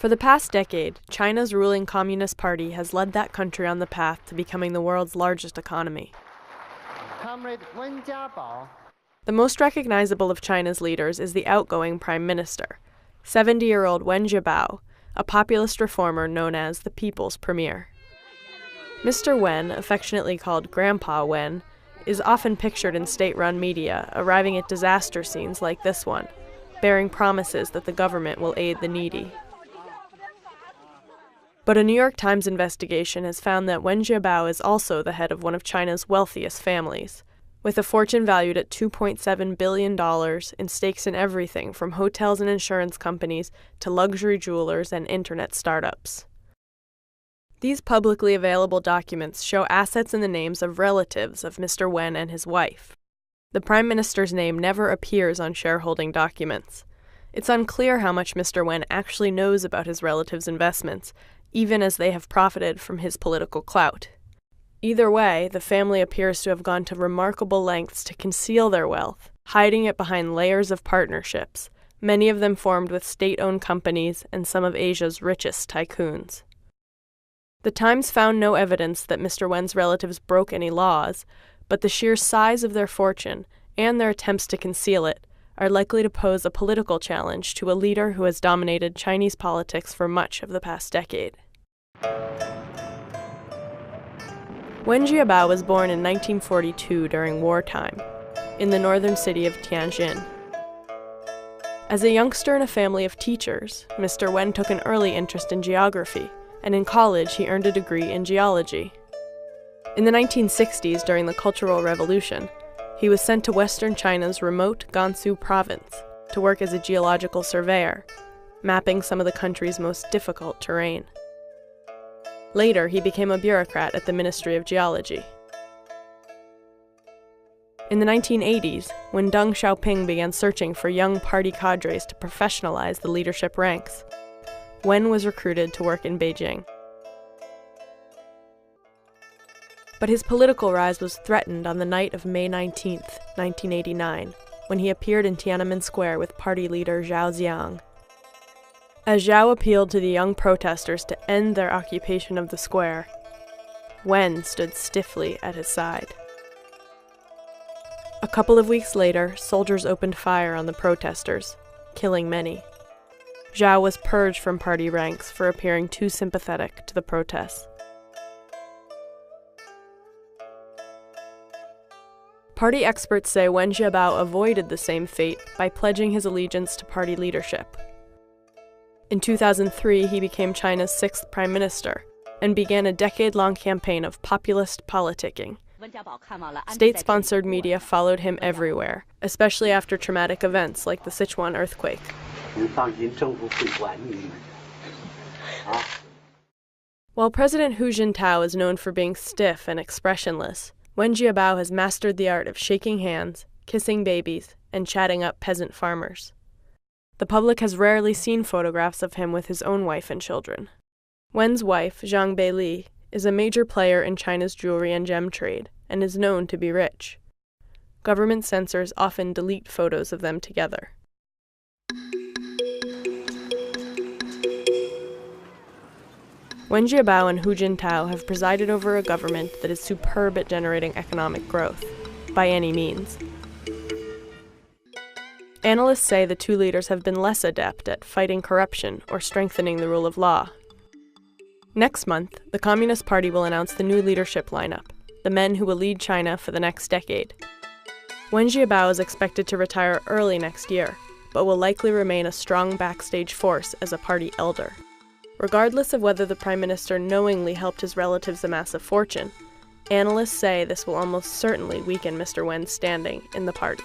For the past decade, China's ruling Communist Party has led that country on the path to becoming the world's largest economy. Comrade Wen Jiabao. The most recognizable of China's leaders is the outgoing prime minister, 70-year-old Wen Jiabao, a populist reformer known as the People's Premier. Mr. Wen, affectionately called Grandpa Wen, is often pictured in state-run media, arriving at disaster scenes like this one, bearing promises that the government will aid the needy. But a New York Times investigation has found that Wen Jiabao is also the head of one of China's wealthiest families, with a fortune valued at $2.7 billion in stakes in everything from hotels and insurance companies to luxury jewelers and internet startups. These publicly available documents show assets in the names of relatives of Mr. Wen and his wife. The Prime Minister's name never appears on shareholding documents. It's unclear how much Mr. Wen actually knows about his relatives' investments, even as they have profited from his political clout. Either way, the family appears to have gone to remarkable lengths to conceal their wealth, hiding it behind layers of partnerships, many of them formed with state-owned companies and some of Asia's richest tycoons. The Times found no evidence that Mr. Wen's relatives broke any laws, but the sheer size of their fortune and their attempts to conceal it are likely to pose a political challenge to a leader who has dominated Chinese politics for much of the past decade. Wen Jiabao was born in 1942 during wartime, in the northern city of Tianjin. As a youngster in a family of teachers, Mr. Wen took an early interest in geography, and in college he earned a degree in geology. In the 1960s, during the Cultural Revolution, he was sent to western China's remote Gansu province to work as a geological surveyor, mapping some of the country's most difficult terrain. Later, he became a bureaucrat at the Ministry of Geology. In the 1980s, when Deng Xiaoping began searching for young party cadres to professionalize the leadership ranks, Wen was recruited to work in Beijing. But his political rise was threatened on the night of May 19, 1989, when he appeared in Tiananmen Square with party leader Zhao Ziang. As Zhao appealed to the young protesters to end their occupation of the square, Wen stood stiffly at his side. A couple of weeks later, soldiers opened fire on the protesters, killing many. Zhao was purged from party ranks for appearing too sympathetic to the protests. Party experts say Wen Jiabao avoided the same fate by pledging his allegiance to party leadership. In 2003, he became China's 6th prime minister and began a decade-long campaign of populist politicking. State-sponsored media followed him everywhere, especially after traumatic events like the Sichuan earthquake. While President Hu Jintao is known for being stiff and expressionless, Wen Jiabao has mastered the art of shaking hands, kissing babies, and chatting up peasant farmers. The public has rarely seen photographs of him with his own wife and children. Wen's wife, Zhang Beili, is a major player in China's jewelry and gem trade, and is known to be rich. Government censors often delete photos of them together. Wen Jiabao and Hu Jintao have presided over a government that is superb at generating economic growth, by any means. Analysts say the two leaders have been less adept at fighting corruption or strengthening the rule of law. Next month, the Communist Party will announce the new leadership lineup, the men who will lead China for the next decade. Wen Jiabao is expected to retire early next year, but will likely remain a strong backstage force as a party elder. Regardless of whether the prime minister knowingly helped his relatives amass a fortune, analysts say this will almost certainly weaken Mr. Wen's standing in the party.